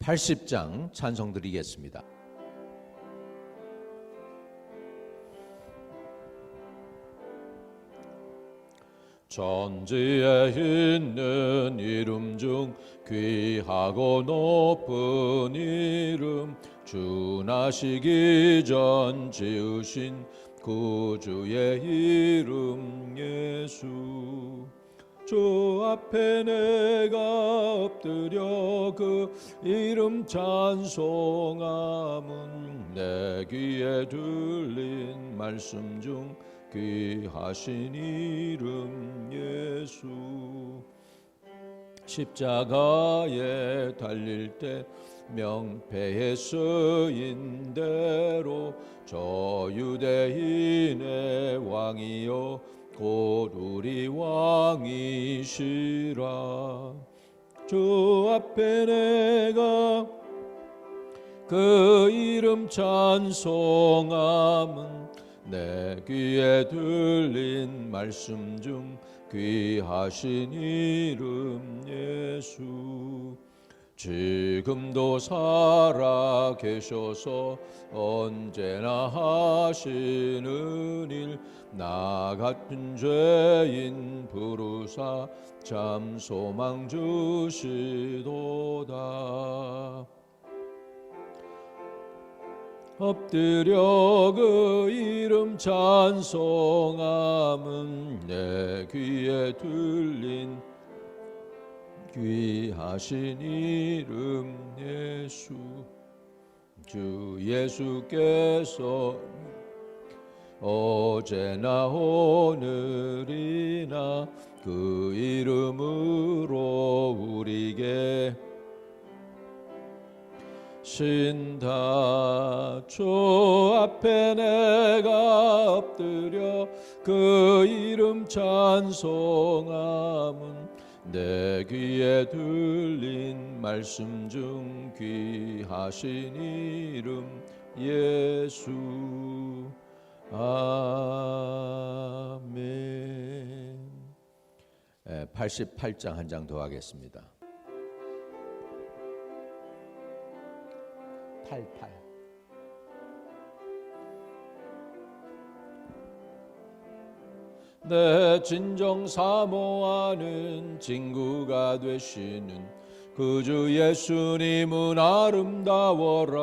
80장 찬송 드리겠습니다. 천지에 있는 이름 중 귀하고 높은 이름, 주 나시기 전 지으신 구주의 이름 예수. 주 앞에 내가 엎드려 그 이름 찬송함은 내 귀에 들린 말씀 중 귀하신 이름 예수. 십자가에 달릴 때 명패에 쓰인 대로 저 유대인의 왕이요 곧 우리 왕이시라. 주 앞에 내가 그 이름 찬송함은 내 귀에 들린 말씀 중 귀하신 이름 예수. 지금도 살아 계셔서 언제나 하시는 일, 나 같은 죄인 부르사 참 소망 주시도다. 엎드려 그 이름 찬송함은 내 귀에 들린 귀하신 이름 예수. 주 예수께서 어제나 오늘이나 그 이름으로 우리에게 신다. 주 앞에 내가 엎드려 그 이름 찬송함은 내 귀에 들린 말씀 중 귀하신 이름 예수. 아멘. 88장 한 장 더 하겠습니다. 88. 내 진정 사모하는 친구가 되시는 그 주 예수님은 아름다워라.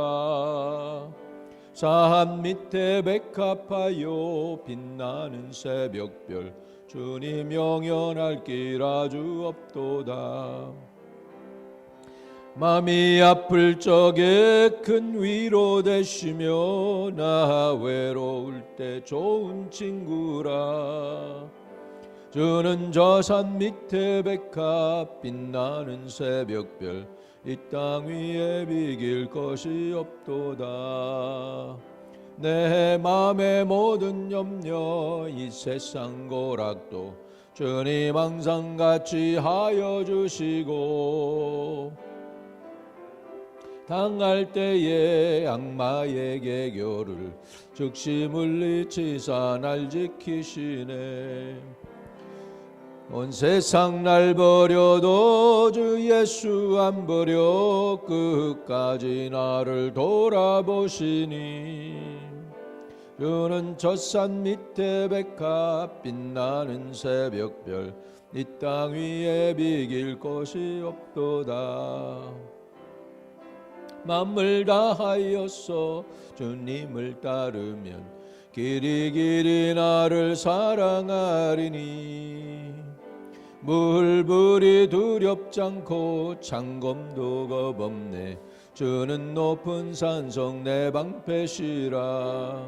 산 밑에 백합하여 빛나는 새벽별, 주님 영원할 길 아주 없도다. 마음이 아플 적에 큰 위로 되시며 나 외로울 때 좋은 친구라. 주는 저 산 밑에 백합 빛나는 새벽별, 이 땅 위에 비길 것이 없도다. 내 맘의 모든 염려 이 세상 고락도 주님 항상 같이 하여 주시고, 당할 때에 악마의 계교를 즉시 물리치사 날 지키시네. 온 세상 날 버려도 주 예수 안 버려 끝까지 나를 돌아보시니. 주는 저 산 밑에 백합 빛나는 새벽별, 이 땅 위에 비길 곳이 없도다. 맘을 다하여서 주님을 따르면 길이 길이 나를 사랑하리니. 물불이 두렵지 않고 창검도 겁없네. 주는 높은 산성 내 방패시라.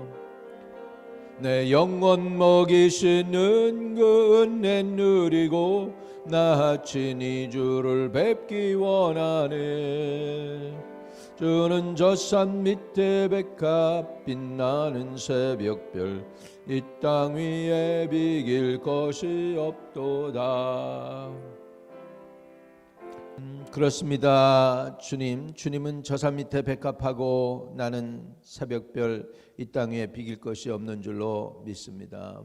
내 영혼 먹이시는 그 은혜 누리고 나 친히 주를 뵙기 원하네. 주는 저 산 밑에 백합 빛나는 새벽별, 이 땅 위에 비길 것이 없도다. 그렇습니다. 주님은 저 산 밑에 백합하고 나는 새벽별, 이 땅 위에 비길 것이 없는 줄로 믿습니다.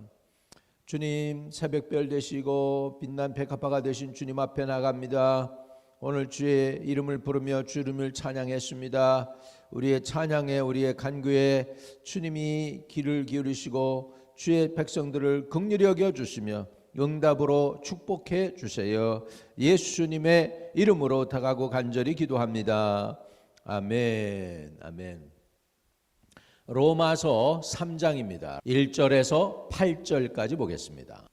주님 새벽별 되시고 빛난 백합화가 되신 주님 앞에 나갑니다. 오늘 주의 이름을 부르며 주 이름을 찬양했습니다. 우리의 찬양에 우리의 간구에 주님이 귀를 기울이시고 주의 백성들을 긍휼히 여겨 주시며 응답으로 축복해 주세요. 예수님의 이름으로 다가고 간절히 기도합니다. 아멘. 아멘. 로마서 3장입니다. 1절에서 8절까지 보겠습니다.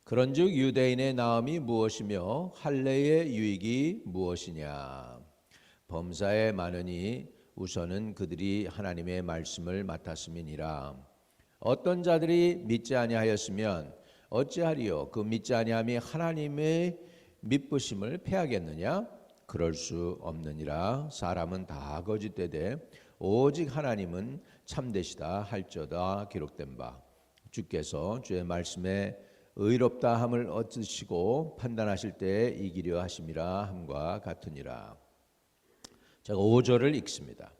그런즉 유대인의 나음이 무엇이며 할례의 유익이 무엇이냐. 범사에 많으니 우선은 그들이 하나님의 말씀을 맡았음이니라. 어떤 자들이 믿지 아니하였으면 어찌하리요. 그 믿지 아니함이 하나님의 믿부심을 패하겠느냐. 그럴 수 없느니라. 사람은 다 거짓되되 오직 하나님은 참되시다 할저다 기록된 바. 주께서 주의 말씀에 의롭다 함을 얻으시고 판단하실 때에 이기려 하심이라 함과 같으니라. 제가 5절을 읽습니다.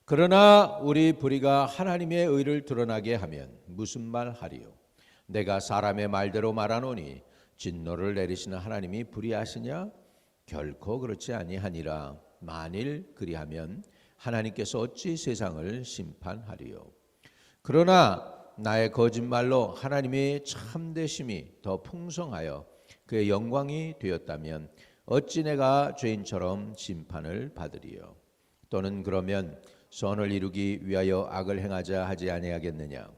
그러나 우리 불의가 하나님의 의를 드러나게 하면 무슨 말 하리요. 내가 사람의 말대로 말하노니 진노를 내리시는 하나님이 불의하시냐. 결코 그렇지 아니하니라. 만일 그리하면 하나님께서 어찌 세상을 심판하리요. 그러나 나의 거짓말로 하나님의 참되심이 더 풍성하여 그의 영광이 되었다면 어찌 내가 죄인처럼 심판을 받으리요. 또는 그러면 선을 이루기 위하여 악을 행하자 하지 아니하겠느냐.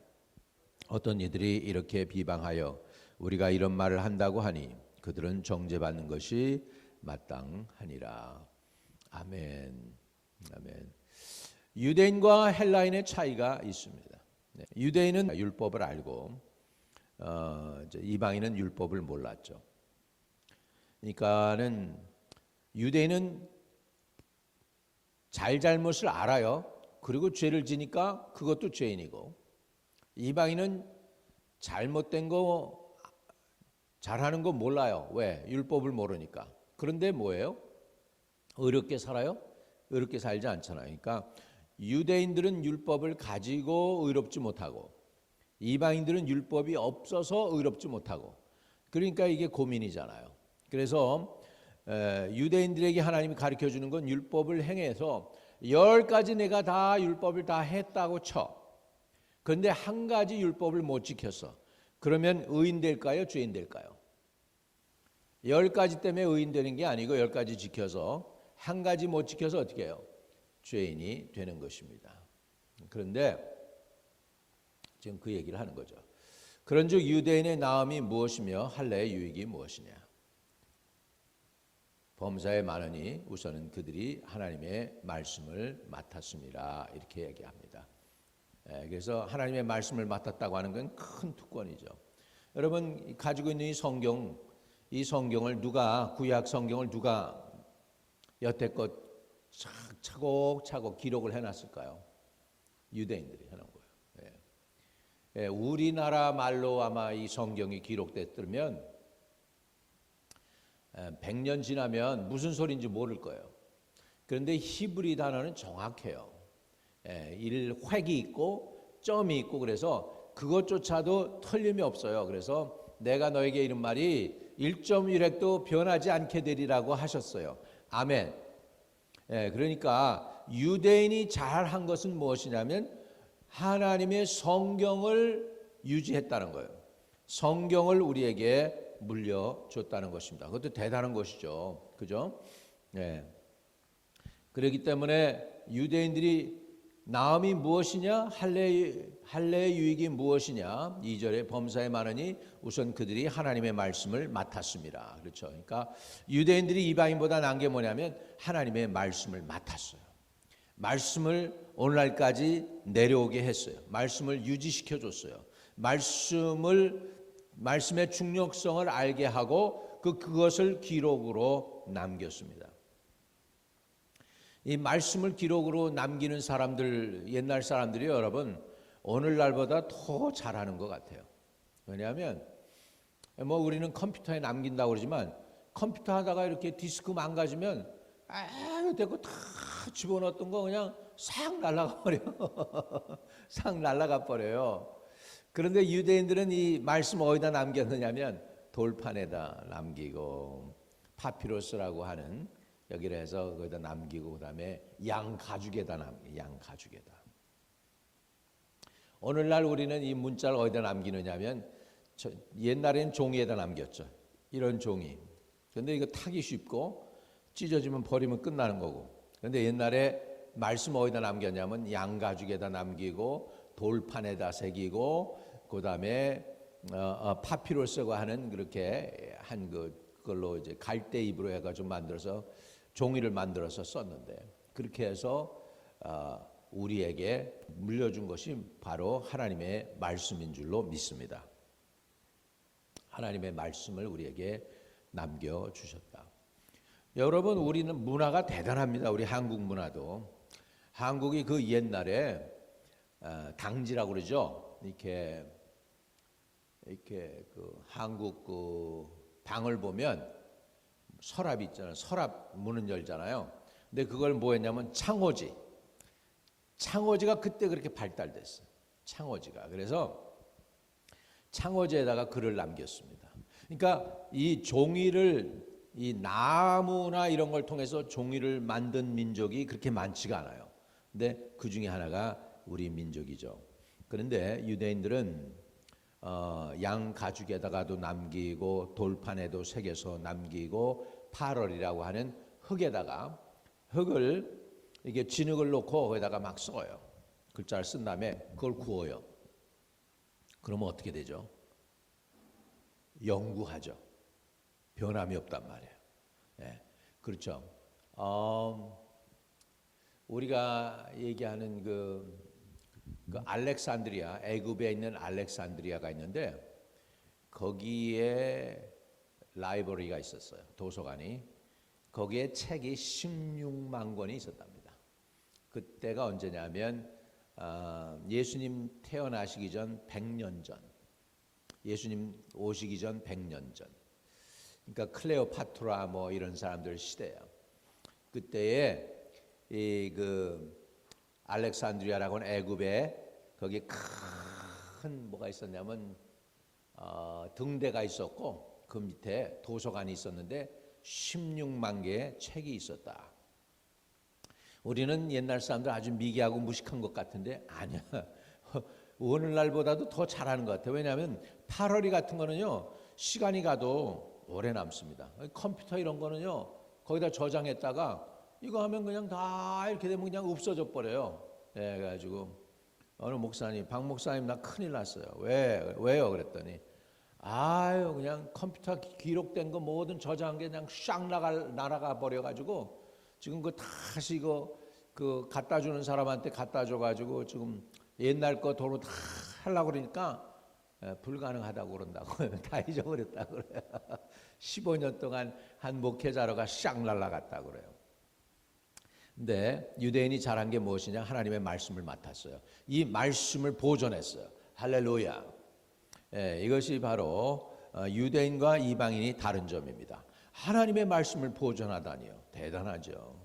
어떤 이들이 이렇게 비방하여 우리가 이런 말을 한다고 하니 그들은 정죄받는 것이 마땅하니라. 아멘. 아멘. 유대인과 헬라인의 차이가 있습니다. 유대인은 율법을 알고 이방인은 율법을 몰랐죠. 그러니까는 유대인은 잘못을 알아요. 그리고 죄를 지니까 그것도 죄인이고, 이방인은 잘못된 거 잘하는 거 몰라요. 왜? 율법을 모르니까. 그런데 뭐예요? 어렵게 살아요? 어렵게 살지 않잖아요. 그러니까 유대인들은 율법을 가지고 의롭지 못하고 이방인들은 율법이 없어서 의롭지 못하고, 그러니까 이게 고민이잖아요. 그래서 유대인들에게 하나님이 가르쳐주는 건 율법을 행해서 10가지 내가 다 율법을 다 했다고 쳐. 그런데 한 가지 율법을 못 지켰어. 그러면 의인 될까요? 죄인 될까요? 10가지 때문에 의인 되는 게 아니고 10가지 지켜서 한 가지 못 지켜서 어떻게 해요? 죄인이 되는 것입니다. 그런데 지금 그 얘기를 하는 거죠. 그런즉 유대인의 나음이 무엇이며 할례의 유익이 무엇이냐. 범사에 많으니 우선은 그들이 하나님의 말씀을 맡았습니다. 이렇게 얘기합니다. 그래서 하나님의 말씀을 맡았다고 하는 건 큰 특권이죠. 여러분 가지고 있는 이 성경을 누가, 구약 성경을 누가 여태껏 차곡차곡 기록을 해놨을까요? 유대인들이 해놓은 거예요. 우리나라 말로 아마 이 성경이 기록됐다면 100년 지나면 무슨 소리인지 모를 거예요. 그런데 히브리 단어는 정확해요. 획이 있고 점이 있고, 그래서 그것조차도 틀림이 없어요. 그래서 내가 너에게 이른 말이 1.1획도 변하지 않게 되리라고 하셨어요. 아멘. 그러니까 유대인이 잘한 것은 무엇이냐면 하나님의 성경을 유지했다는 거예요. 성경을 우리에게 물려줬다는 것입니다. 그것도 대단한 것이죠. 그죠? 그렇기 때문에 유대인들이 나음이 무엇이냐, 할례의 유익이 무엇이냐. 2절에 범사에 많으니 우선 그들이 하나님의 말씀을 맡았습니다. 그렇죠. 그러니까 유대인들이 이방인보다 나은 게 뭐냐면 하나님의 말씀을 맡았어요. 말씀을 오늘날까지 내려오게 했어요. 말씀을 유지시켜 줬어요. 말씀의 중요성을 알게 하고 그것을 기록으로 남겼습니다. 이 말씀을 기록으로 남기는 사람들, 옛날 사람들이 여러분 오늘날보다 더 잘하는 것 같아요. 왜냐하면 우리는 컴퓨터에 남긴다고 그러지만 컴퓨터 하다가 이렇게 디스크 망가지면 됐고 다 집어넣었던 거 그냥 싹 날아가 버려요. 싹 날아가 버려요. 그런데 유대인들은 이 말씀 어디다 남겼느냐면 돌판에다 남기고 파피루스라고 하는 여기를 해서 거기다 남기고 그다음에 양 가죽에다 양 가죽에다. 오늘날 우리는 이 문자를 어디다 남기느냐면 옛날에는 종이에다 남겼죠. 이런 종이. 근데 이거 타기 쉽고 찢어지면 버리면 끝나는 거고. 근데 옛날에 말씀 어디다 남겼냐면 양 가죽에다 남기고 돌판에다 새기고 그다음에 파피루스라고 하는 그렇게 한 그걸로 이제 갈대 잎으로 해가지고 만들어서 종이를 만들어서 썼는데 그렇게 해서 우리에게 물려준 것이 바로 하나님의 말씀인 줄로 믿습니다. 하나님의 말씀을 우리에게 남겨주셨다. 여러분, 우리는 문화가 대단합니다. 우리 한국 문화도. 한국이 그 옛날에 당지라고 그러죠. 이렇게 그 한국 그 방을 보면 서랍이 있잖아요. 서랍 문은 열잖아요. 근데 그걸 뭐 했냐면 창호지가 그때 그렇게 발달됐어요. 창호지가. 그래서 창호지에다가 글을 남겼습니다. 그러니까 이 종이를 이 나무나 이런 걸 통해서 종이를 만든 민족이 그렇게 많지가 않아요. 근데 그 중에 하나가 우리 민족이죠. 그런데 유대인들은 양 가죽에다가도 남기고 돌판에도 새겨서 남기고 파럴이라고 하는 흙을 이게 진흙을 놓고 거기다가 막 써요. 글자를 쓴 다음에 그걸 구워요. 그러면 어떻게 되죠? 영구하죠. 변함이 없단 말이에요. 네, 그렇죠. 우리가 얘기하는 그 알렉산드리아, 애굽에 있는 알렉산드리아가 있는데 거기에 라이브러리가 있었어요. 도서관이. 거기에 책이 16만 권이 있었답니다. 그때가 언제냐면 예수님 태어나시기 전 100년 전, 예수님 오시기 전 100년 전. 그러니까 클레오파트라 뭐 이런 사람들 시대예요. 그때에 그 알렉산드리아라고 하는 애굽에 거기 큰 뭐가 있었냐면 등대가 있었고 그 밑에 도서관이 있었는데 16만 개의 책이 있었다. 우리는 옛날 사람들 아주 미개하고 무식한 것 같은데 아니야. 오늘날보다도 더 잘하는 것 같아요. 왜냐하면 파러리 같은 거는요 시간이 가도 오래 남습니다. 컴퓨터 이런 거는요 거기다 저장했다가 이거 하면 그냥 다 이렇게 되면 그냥 없어져 버려요. 네, 그래가지고 어느 목사님, 박 목사님 나 큰일 났어요. 왜요? 그랬더니 아유 그냥 컴퓨터 기록된 거 모든 저장한 게 그냥 샥 날아가 버려가지고 지금 그 다시 그 갖다 주는 사람한테 갖다 줘가지고 지금 옛날 거 도로 다 하려고 그러니까 불가능하다고 그런다고 다 잊어버렸다고 그래요. 15년 동안 한 목회자로가 샥 날아갔다고 그래요. 근데 유대인이 잘한 게 무엇이냐? 하나님의 말씀을 맡았어요. 이 말씀을 보존했어요. 할렐루야. 이것이 바로 유대인과 이방인이 다른 점입니다. 하나님의 말씀을 보존하다니요. 대단하죠.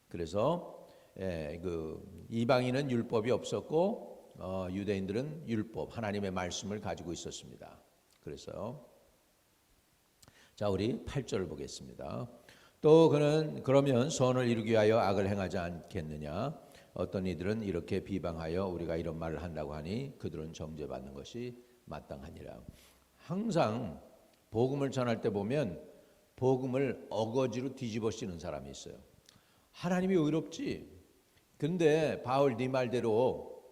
그래서 그 이방인은 율법이 없었고 유대인들은 율법, 하나님의 말씀을 가지고 있었습니다. 그래서 자 우리 8절을 보겠습니다. 또 그는 그러면 선을 이루기 위하여 악을 행하지 않겠느냐? 어떤 이들은 이렇게 비방하여 우리가 이런 말을 한다고 하니 그들은 정죄받는 것이 마땅하니라. 항상 복음을 전할 때 보면 복음을 어거지로 뒤집어 씌는 사람이 있어요. 하나님이 의롭지. 근데 바울 네 말대로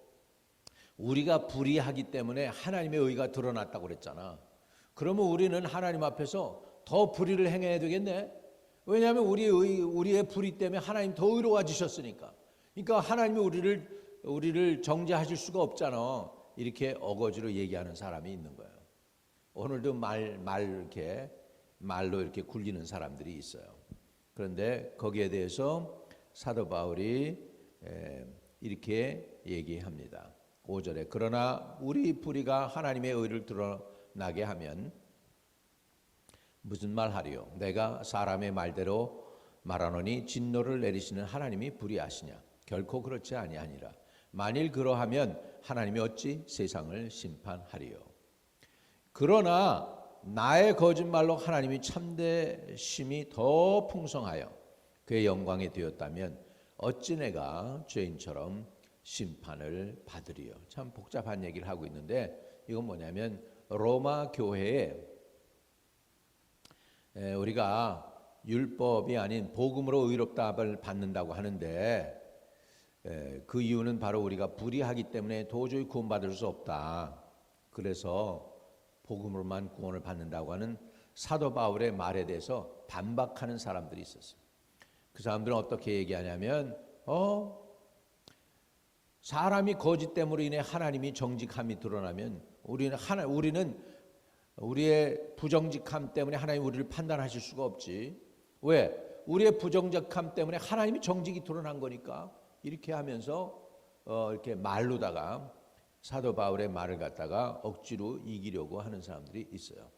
우리가 불의하기 때문에 하나님의 의가 드러났다고 그랬잖아. 그러면 우리는 하나님 앞에서 더 불의를 행해야 되겠네. 왜냐하면 우리의 불의 때문에 하나님 더 의로워지셨으니까. 그러니까 하나님이 우리를 정죄하실 수가 없잖아. 이렇게 어거지로 얘기하는 사람이 있는 거예요. 오늘도 말로 이렇게 굴리는 사람들이 있어요. 그런데 거기에 대해서 사도 바울이 이렇게 얘기합니다. 5절에 그러나 우리 불의가 하나님의 의를 드러나게 하면 무슨 말 하리요? 내가 사람의 말대로 말하노니 진노를 내리시는 하나님이 불의하시냐? 결코 그렇지 아니하니라. 만일 그러하면 하나님이 어찌 세상을 심판하리요? 그러나 나의 거짓말로 하나님이 참되심이 더 풍성하여 그의 영광이 되었다면 어찌 내가 죄인처럼 심판을 받으리요. 참 복잡한 얘기를 하고 있는데 이건 뭐냐면 로마 교회에 우리가 율법이 아닌 복음으로 의롭다함을 받는다고 하는데 그 이유는 바로 우리가 불의하기 때문에 도저히 구원받을 수 없다. 그래서 복음으로만 구원을 받는다고 하는 사도 바울의 말에 대해서 반박하는 사람들이 있었어요. 그 사람들은 어떻게 얘기하냐면 사람이 거짓 때문으로 인해 하나님이 정직함이 드러나면 우리는 우리의 부정직함 때문에 하나님 우리를 판단하실 수가 없지. 왜? 우리의 부정직함 때문에 하나님이 정직이 드러난 거니까. 이렇게 하면서 이렇게 말로다가 사도 바울의 말을 갖다가 억지로 이기려고 하는 사람들이 있어요.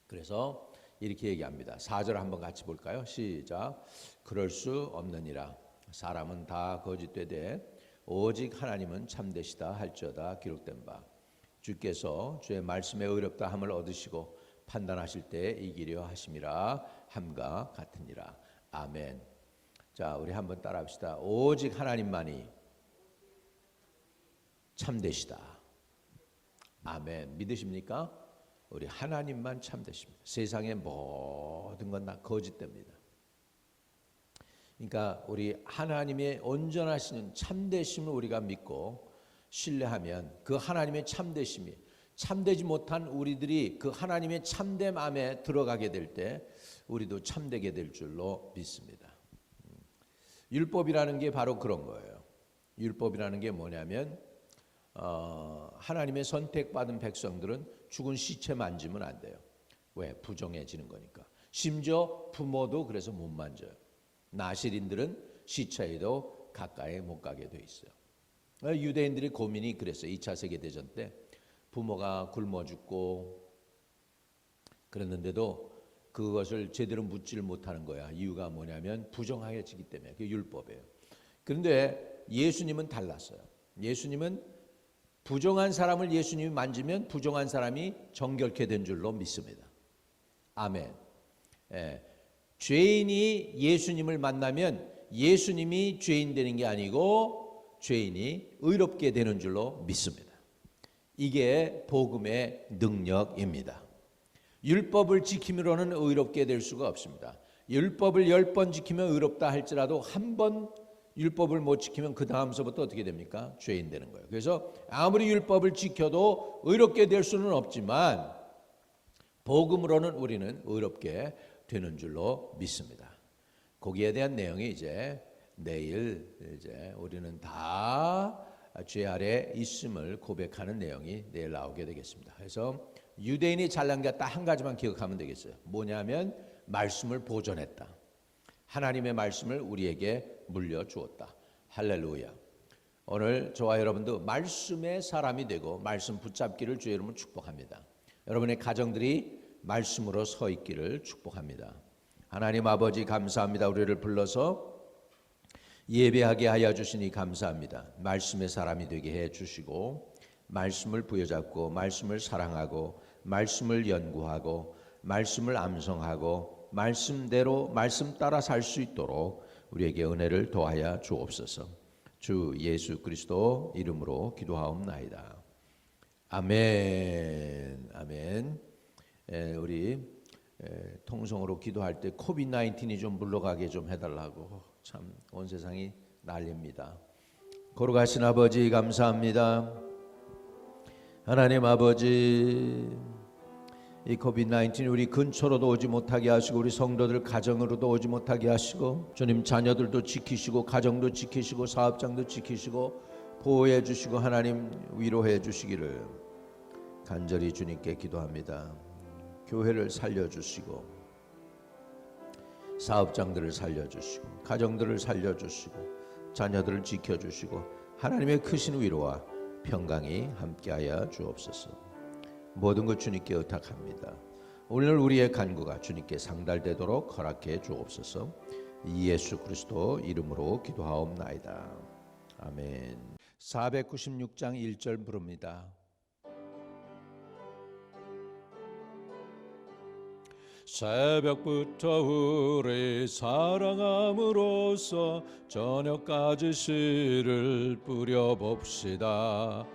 그래서 이렇게 얘기합니다. 4절 한번 같이 볼까요? 시작. 그럴 수 없느니라. 사람은 다 거짓되되 오직 하나님은 참되시다 할지어다 기록된 바. 주께서 주의 말씀에 의롭다 함을 얻으시고 판단하실 때 이기려 하심이라 함과 같으니라. 아멘. 자, 우리 한번 따라합시다. 오직 하나님만이 참되시다. 아멘. 믿으십니까? 우리 하나님만 참되십니다. 세상의 모든 건 다 거짓됩니다. 그러니까 우리 하나님의 온전하시는 참되심을 우리가 믿고 신뢰하면 그 하나님의 참되심이 참되지 못한 우리들이 그 하나님의 참됨 안에 들어가게 될 때 우리도 참되게 될 줄로 믿습니다. 율법이라는 게 바로 그런 거예요. 율법이라는 게 뭐냐면 하나님의 선택받은 백성들은 죽은 시체 만지면 안 돼요. 왜? 부정해지는 거니까. 심지어 부모도 그래서 못 만져요. 나실인들은 시체에도 가까이 못 가게 돼 있어요. 유대인들의 고민이 그랬어요. 2차 세계대전 때 부모가 굶어 죽고 그랬는데도 그것을 제대로 묻지를 못하는 거야. 이유가 뭐냐면 부정하여지기 때문에. 그게 율법이에요. 그런데 예수님은 달랐어요. 예수님은 부정한 사람을 예수님이 만지면 부정한 사람이 정결케 된 줄로 믿습니다. 아멘. 죄인이 예수님을 만나면 예수님이 죄인 되는 게 아니고 죄인이 의롭게 되는 줄로 믿습니다. 이게 복음의 능력입니다. 율법을 지킴으로는 의롭게 될 수가 없습니다. 율법을 10번 지키면 의롭다 할지라도 한 번 율법을 못 지키면 그 다음서부터 어떻게 됩니까? 죄인 되는 거예요. 그래서 아무리 율법을 지켜도 의롭게 될 수는 없지만 복음으로는 우리는 의롭게 되는 줄로 믿습니다. 거기에 대한 내용이 이제 내일 이제 우리는 다 죄 아래 있음을 고백하는 내용이 내일 나오게 되겠습니다. 그래서 유대인이 잘난 게 딱 한 가지만 기억하면 되겠어요. 뭐냐면 말씀을 보존했다. 하나님의 말씀을 우리에게 물려주었다. 할렐루야. 오늘 저와 여러분도 말씀의 사람이 되고 말씀 붙잡기를 주의 이름으로 축복합니다. 여러분의 가정들이 말씀으로 서 있기를 축복합니다. 하나님 아버지 감사합니다. 우리를 불러서 예배하게 하여 주시니 감사합니다. 말씀의 사람이 되게 해 주시고 말씀을 부여잡고 말씀을 사랑하고 말씀을 연구하고 말씀을 암송하고 말씀대로 말씀 따라 살 수 있도록 우리에게 은혜를 더하여 주옵소서. 주 예수 그리스도 이름으로 기도하옵나이다. 아멘. 아멘. 우리 통성으로 기도할 때 코비드-19이 좀 물러가게 좀 해달라고 참 온 세상이 난립니다. 거룩하신 아버지 감사합니다. 하나님 아버지 이 코비드-19 우리 근처로도 오지 못하게 하시고 우리 성도들 가정으로도 오지 못하게 하시고 주님 자녀들도 지키시고 가정도 지키시고 사업장도 지키시고 보호해 주시고 하나님 위로해 주시기를 간절히 주님께 기도합니다. 교회를 살려주시고 사업장들을 살려주시고 가정들을 살려주시고 자녀들을 지켜주시고 하나님의 크신 위로와 평강이 함께하여 주옵소서. 모든 것 주님께 의탁합니다. 오늘 우리의 간구가 주님께 상달되도록 허락해 주옵소서. 예수 그리스도 이름으로 기도하옵나이다. 아멘. 496장 1절 부릅니다. 새벽부터 우리 사랑함으로써 저녁까지 씨를 뿌려봅시다.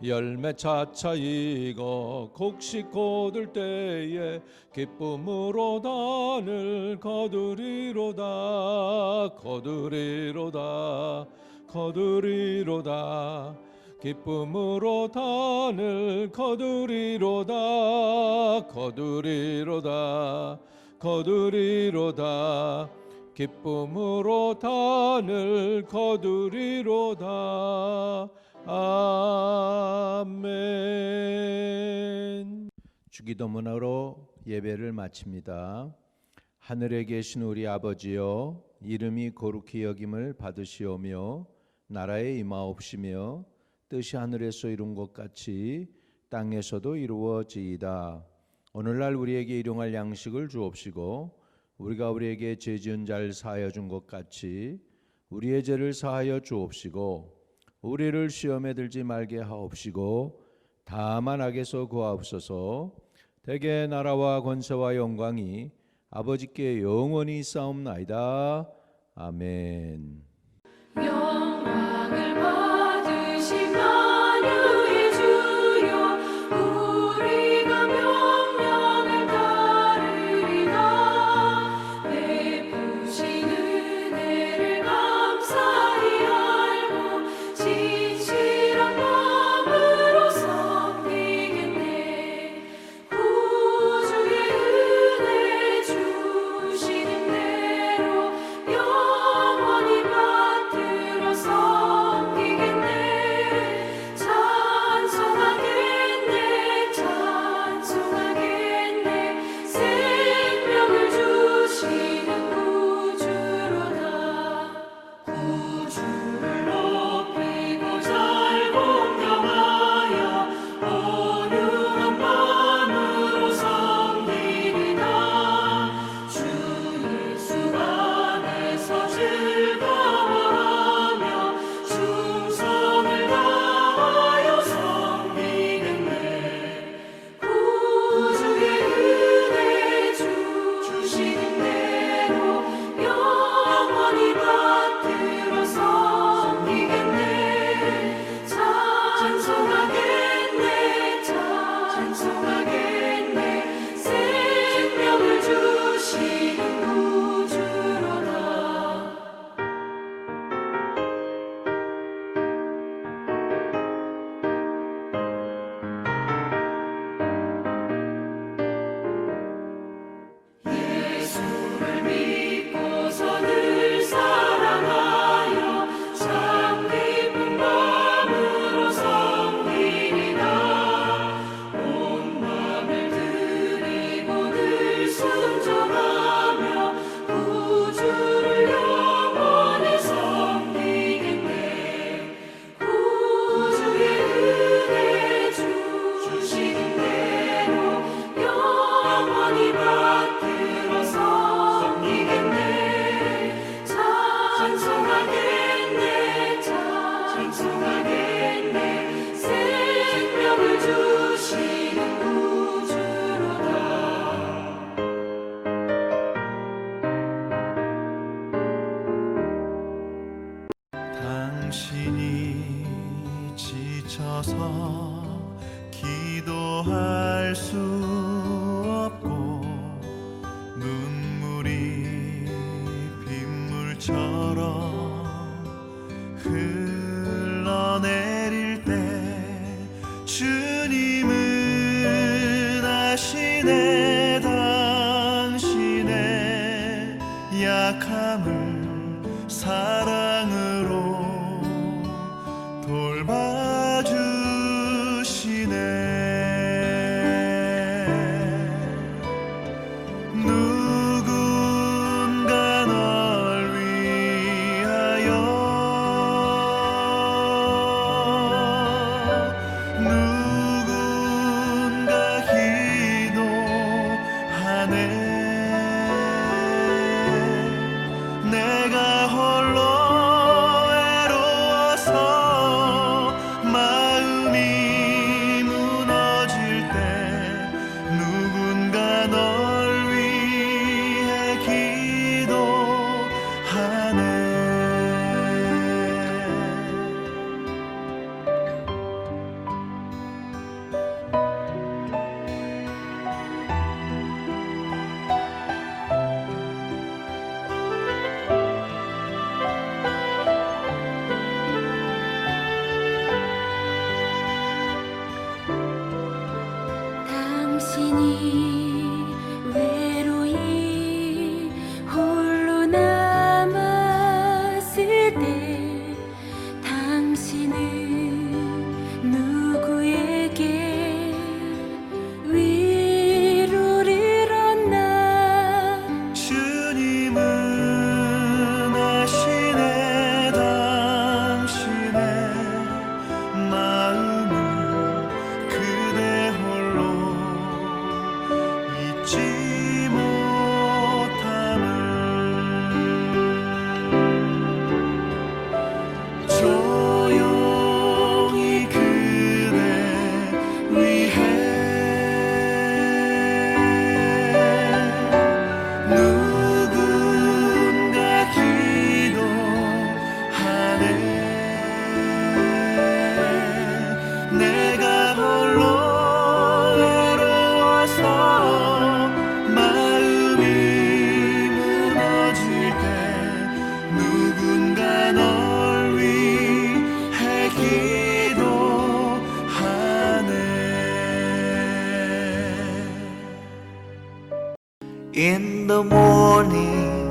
열매 차차 익어 곡식 거둘 때에 기쁨으로 단을 거두리로다. 거두리로다. 거두리로다. 기쁨으로 단을 거두리로다. 거두리로다. 거두리로다. 기쁨으로 단을 거두리로다. 아멘. 주기도문으로 예배를 마칩니다. 하늘에 계신 우리 아버지여, 이름이 거룩히 여김을 받으시오며 나라에 임하옵시며 뜻이 하늘에서 이룬 것 같이 땅에서도 이루어지이다. 오늘날 우리에게 일용할 양식을 주옵시고 우리가 우리에게 죄 지은 자를 사하여 준 것 같이 우리의 죄를 사하여 주옵시고 우리를 시험에 들지 말게 하옵시고 다만 악에서 구하옵소서. 대개 나라와 권세와 영광이 아버지께 영원히 있사옵나이다. 아멘. 영광을 받으신 만유의 주여, 우리가 명령을 따르리다. 베푸신 은혜를 감사히 알고 진실한 마음으로 섬기겠네. 구주의 은혜 주시는 대로 영원히 받들어 섬기겠네. 찬송하겠네. 찬송하겠네. 생명을 주시는 구주로다. 구주를 높이고 잘 공경하여 온유한 마음으로 섬기리다. 주 예수 안에서 즐거워하며 충성을 다하여 섬기겠네. 구주의 은혜 주시는 대로 영원히 받들어 섬기겠네. 찬송하겠네. 찬송하겠네. 생명을 주시는 구주로다. 예수를 믿고서 늘 사랑하여 참 기쁜 마음으로 섬기리다. 온 마음을 드리고 늘 순종하며 구주를 영원히 섬기겠네. 구주의 은혜 주시는 대로 영원히 받들어 섬기겠네. 찬송하겠네. 찬송하겠네. 생명을 주시는 구주로다. 당신이 지쳐서 기도할 수 없고 눈물이 빗물처럼 흘러내릴 때 주님은 아시네. 당신의 약함을 사랑으로 돌봐주시네. the morning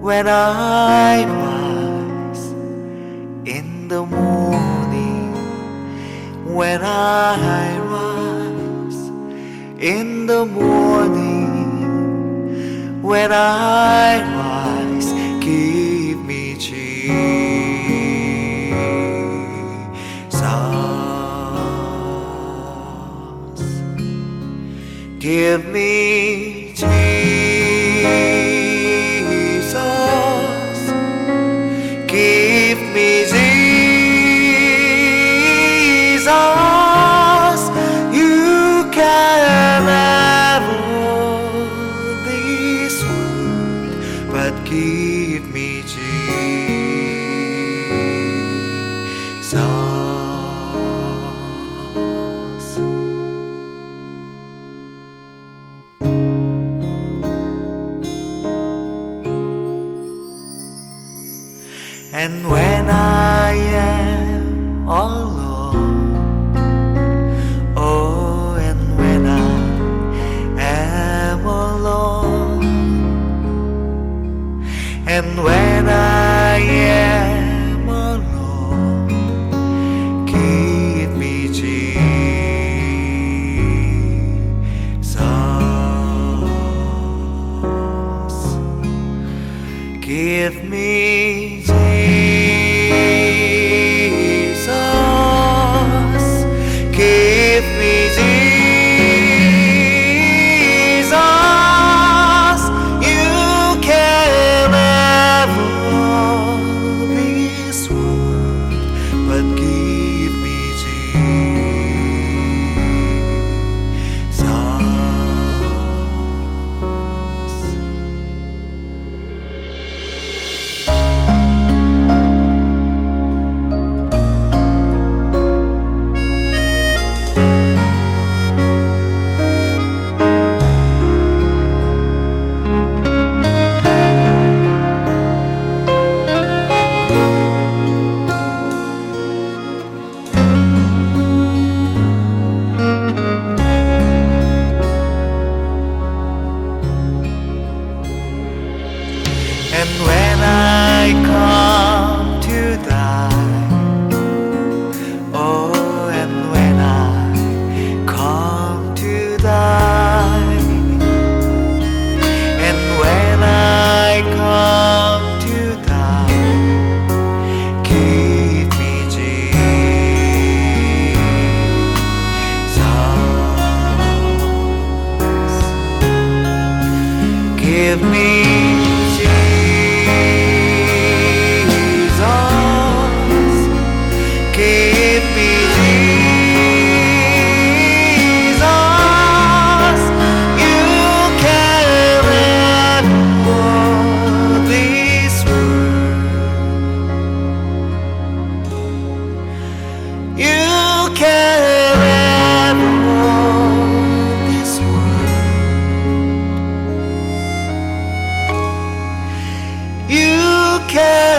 when I rise, in the morning when I rise, in the morning when I rise, give me Jesus, give me Jesus, give me Jesus. You can have all this world, but give me Jesus. And when I am alone, oh, and when I am alone, and when I am alone, give me Jesus, give me Jesus, give me Jesus. You can have all this world, but give me Jesus. And when I come to die, oh, and when I come to die, and when I come to die, give me Jesus, give me give me Jesus. You can have all this world. You can have all this world. You can